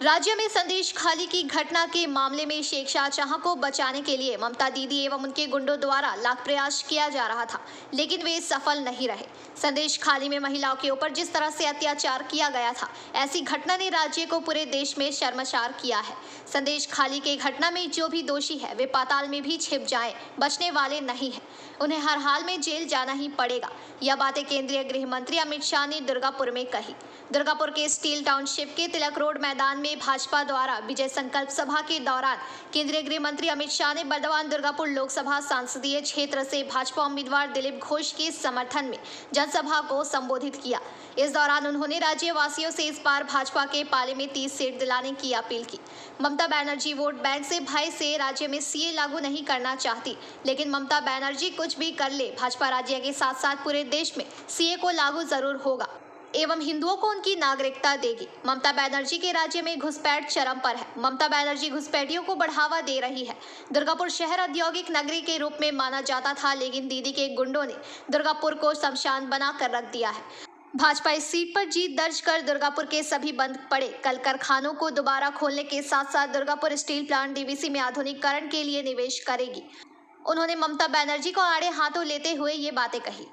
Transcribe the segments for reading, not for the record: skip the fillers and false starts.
राज्य में संदेश खाली की घटना के मामले में शेख शाहजहां को बचाने के लिए ममता दीदी एवं उनके गुंडों द्वारा लाख प्रयास किया जा रहा था, लेकिन वे सफल नहीं रहे। संदेश खाली में महिलाओं के ऊपर जिस तरह से अत्याचार किया गया था, ऐसी घटना ने राज्य को पूरे देश में शर्मसार किया है। संदेश खाली के घटना में जो भी दोषी है वे पाताल में भी छिप जाएं, बचने वाले नहीं है। उन्हें हर हाल में जेल जाना ही पड़ेगा। यह बातें केंद्रीय गृह मंत्री अमित शाह ने दुर्गापुर में कही। दुर्गापुर के स्टील टाउनशिप के तिलक रोड मैदान में भाजपा द्वारा विजय संकल्प सभा के दौरान केंद्रीय गृह मंत्री अमित शाह ने बर्दवान दुर्गापुर लोकसभा संसदीय क्षेत्र से भाजपा उम्मीदवार दिलीप घोष के समर्थन में जनसभा को संबोधित किया। इस दौरान उन्होंने राज्यवासियों से इस बार भाजपा के पाले में 30 सीट दिलाने की अपील की। ममता बनर्जी वोट बैंक से भय से राज्य में सीए लागू नहीं करना चाहती, लेकिन ममता बनर्जी कुछ भी कर ले, भाजपा राज्य के साथ साथ पूरे देश में सीए को लागू जरूर होगा एवं हिंदुओं को उनकी नागरिकता देगी। ममता बनर्जी के राज्य में घुसपैठ चरम पर है। ममता बनर्जी घुसपैठियों को बढ़ावा दे रही है। दुर्गापुर शहर औद्योगिक नगरी के रूप में माना जाता था, लेकिन दीदी के गुंडों ने दुर्गापुर को शमशान बनाकर रख दिया है। भाजपा इस सीट पर जीत दर्ज कर दुर्गापुर के सभी बंद पड़े कल कारखानों को दोबारा खोलने के साथ साथ दुर्गापुर स्टील प्लांट डीवीसी में आधुनिकीकरण के लिए निवेश करेगी। उन्होंने ममता बनर्जी को आड़े हाथों लेते हुए ये बातें कही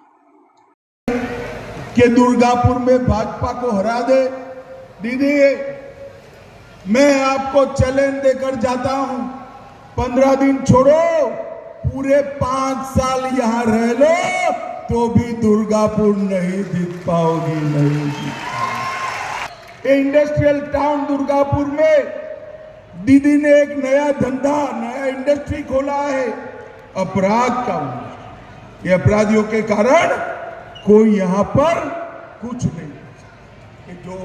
कि दुर्गापुर में भाजपा को हरा दे। दीदी, मैं आपको चैलेंज देकर जाता हूं, 15 दिन छोड़ो, पूरे 5 साल यहां रह लो तो भी दुर्गापुर नहीं जीत पाओगी, नहीं जीत पाओगी। इंडस्ट्रियल टाउन दुर्गापुर में दीदी ने एक नया धंधा, नया इंडस्ट्री खोला है, अपराध का। ये अपराधियों के कारण कोई यहां पर कुछ नहीं। कि जो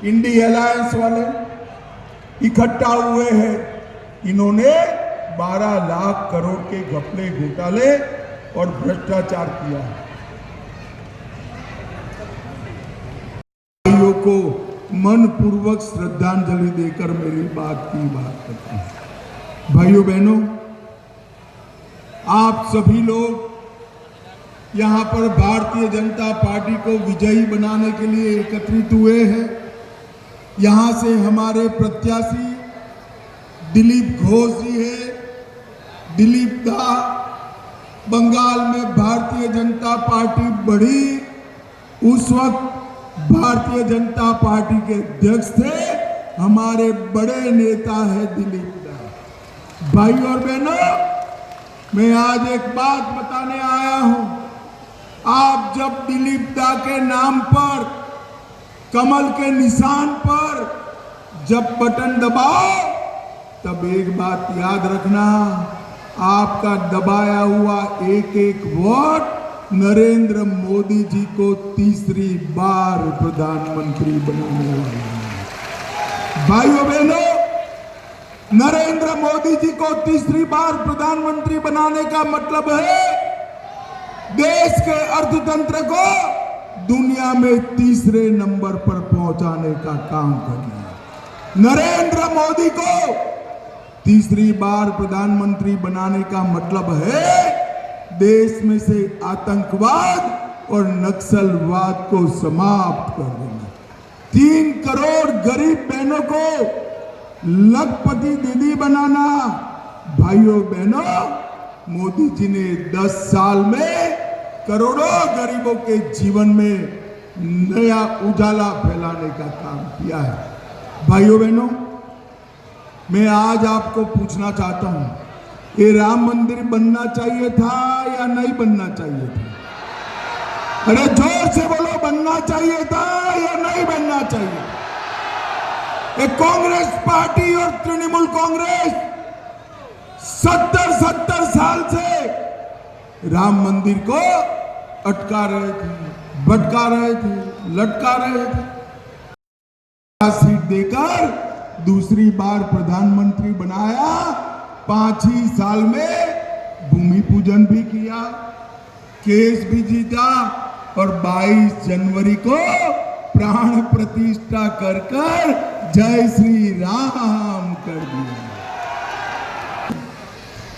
इंडी अलायंस वाले इकट्ठा हुए हैं, इन्होंने 12 लाख करोड़ के घपले घोटाले और भ्रष्टाचार किया है। भाइयों को मनपूर्वक श्रद्धांजलि देकर मेरी बात करता हूं। भाइयों बहनों, आप सभी लोग यहां पर भारतीय जनता पार्टी को विजयी बनाने के लिए एकत्रित हुए हैं। यहां से हमारे प्रत्याशी दिलीप घोष जी है। दिलीप दा बंगाल में भारतीय जनता पार्टी बढ़ी, उस वक्त भारतीय जनता पार्टी के अध्यक्ष थे, हमारे बड़े नेता है दिलीप दा। भाई और बहनों, मैं आज एक बात बताने आया हूं। आप जब दिलीप दा के नाम पर, कमल के निशान पर जब बटन दबाओ, तब एक बात याद रखना, आपका दबाया हुआ एक एक वोट नरेंद्र मोदी जी को तीसरी बार प्रधानमंत्री बनाने वाला है। भाइयों बहनों, नरेंद्र मोदी जी को तीसरी बार प्रधानमंत्री बनाने का मतलब है देश के अर्थतंत्र को दुनिया में तीसरे नंबर पर पहुंचाने का काम करना। नरेंद्र मोदी को तीसरी बार प्रधानमंत्री बनाने का मतलब है देश में से आतंकवाद और नक्सलवाद को समाप्त कर देना। 3 करोड़ गरीब बहनों को लखपति दीदी बनाना। भाइयों बहनों, मोदी जी ने 10 साल में करोड़ों गरीबों के जीवन में नया उजाला फैलाने का काम किया है। भाइयों बहनों, मैं आज आपको पूछना चाहता हूं, ये राम मंदिर बनना चाहिए था या नहीं बनना चाहिए था? अरे जोर से बोलो, बनना चाहिए था या नहीं बनना चाहिए? कांग्रेस पार्टी और तृणमूल कांग्रेस 70 साल से राम मंदिर को अटका रहे थे, भटका रहे थे, लटका रहे थे। सीट देकर दूसरी बार प्रधानमंत्री बनाया, 5 ही साल में भूमि पूजन भी किया, केस भी जीता और 22 जनवरी को प्राण प्रतिष्ठा कर जय श्री राम कर दिया।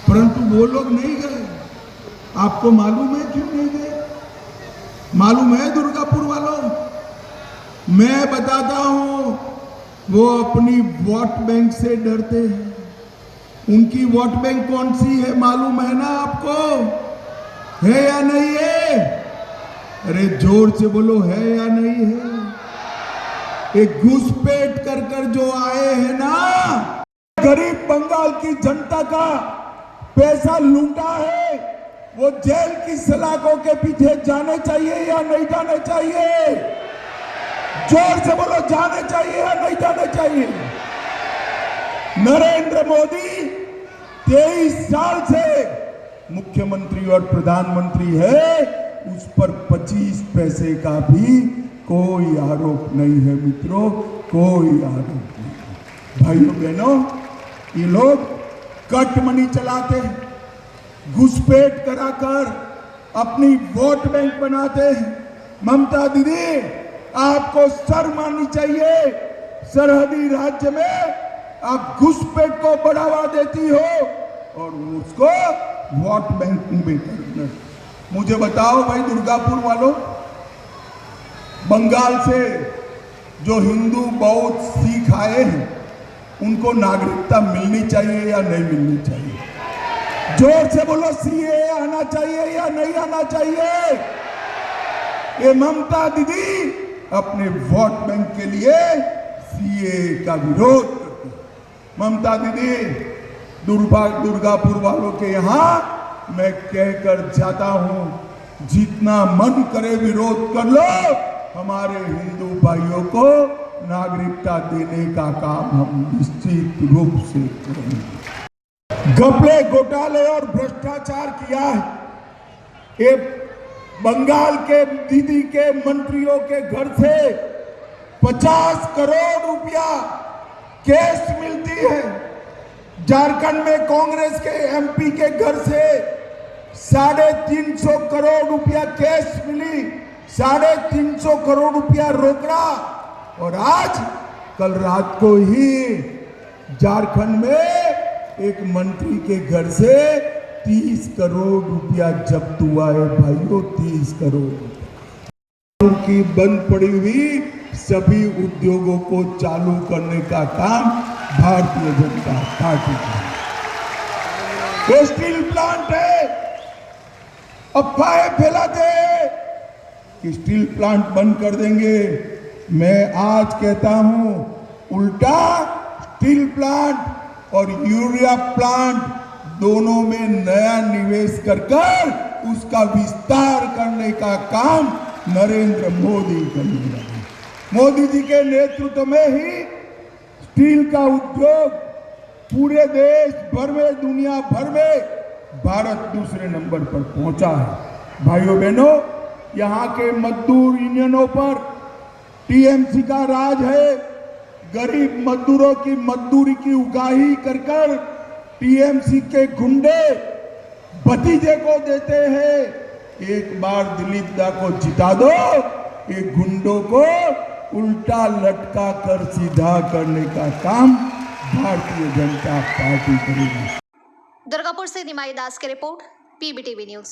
परंतु वो लोग नहीं गए। आपको मालूम है क्यों नहीं गए? मालूम है दुर्गापुर वालों? मैं बताता हूं, वो अपनी वोट बैंक से डरते हैं। उनकी वोट बैंक कौन सी है मालूम है ना आपको? है या नहीं है? अरे जोर से बोलो, है या नहीं है? एक घुसपैठ कर कर जो आए हैं ना, गरीब बंगाल की जनता का पैसा लूटा है, वो जेल की सलाखों के पीछे जाने चाहिए या नहीं जाने चाहिए? जोर से बोलो, जाने चाहिए या नहीं जाने चाहिए? नरेंद्र मोदी 23 साल से मुख्यमंत्री और प्रधानमंत्री है, उस पर 25 पैसे का भी कोई आरोप नहीं है मित्रों, कोई आरोप नहीं। भाइयों बहनों, ये लोग कट मनी चलाते हैं, घुसपैठ कराकर अपनी वोट बैंक बनाते हैं। ममता दीदी, आपको शर्म आनी चाहिए। सरहदी राज्य में आप घुसपैठ को बढ़ावा देती हो और उसको वोट बैंक में करना। मुझे बताओ भाई दुर्गापुर वालों, बंगाल से जो हिंदू बौद्ध सिख आए हैं, उनको नागरिकता मिलनी चाहिए या नहीं मिलनी चाहिए? जोर से बोलो, सीए आना चाहिए या नहीं आना चाहिए? ये ममता दीदी अपने वोट बैंक के लिए सीए का विरोध करती है। ममता दीदी, दुर्गापुर वालों के यहां मैं कहकर जाता हूं, जितना मन करे विरोध कर लो, हमारे हिंदू भाइयों को नागरिकता देने का काम हम निश्चित रूप से करेंगे। घपले, घोटाले और भ्रष्टाचार किया है। ये बंगाल के दीदी के मंत्रियों के घर से 50 करोड़ रुपया कैश मिलती है। झारखंड में कांग्रेस के एमपी के घर से 350 करोड़ रुपया कैश मिली, 350 करोड़ रुपया रोकड़ा। और आज कल रात को ही झारखंड में एक मंत्री के घर से 30 करोड़ रुपया जब्त हुआ है भाइयों, 30 करोड़ की बंद पड़ी हुई सभी उद्योगों को चालू करने का काम भारतीय जनता पार्टी का। वो स्टील प्लांट है, अफवाहें फैलाते हैं कि स्टील प्लांट बंद कर देंगे। मैं आज कहता हूं, उल्टा स्टील प्लांट और यूरिया प्लांट दोनों में नया निवेश कर उसका विस्तार करने का काम नरेंद्र मोदी करेंगे। मोदी जी के नेतृत्व में ही स्टील का उद्योग पूरे देश भर में, दुनिया भर में भारत दूसरे नंबर पर पहुंचा है। भाइयों बहनों, यहाँ के मजदूर यूनियनों पर टीएमसी का राज है। गरीब मजदूरों की मजदूरी की उगाही कर टीएमसी के गुंडे भतीजे को देते हैं। एक बार दिलीप दा को जिता दो, ये गुंडों को उल्टा लटका कर सीधा करने का काम भारतीय जनता पार्टी करेगी। दुर्गापुर से निमाई दास की रिपोर्ट, पीबीटीवी न्यूज।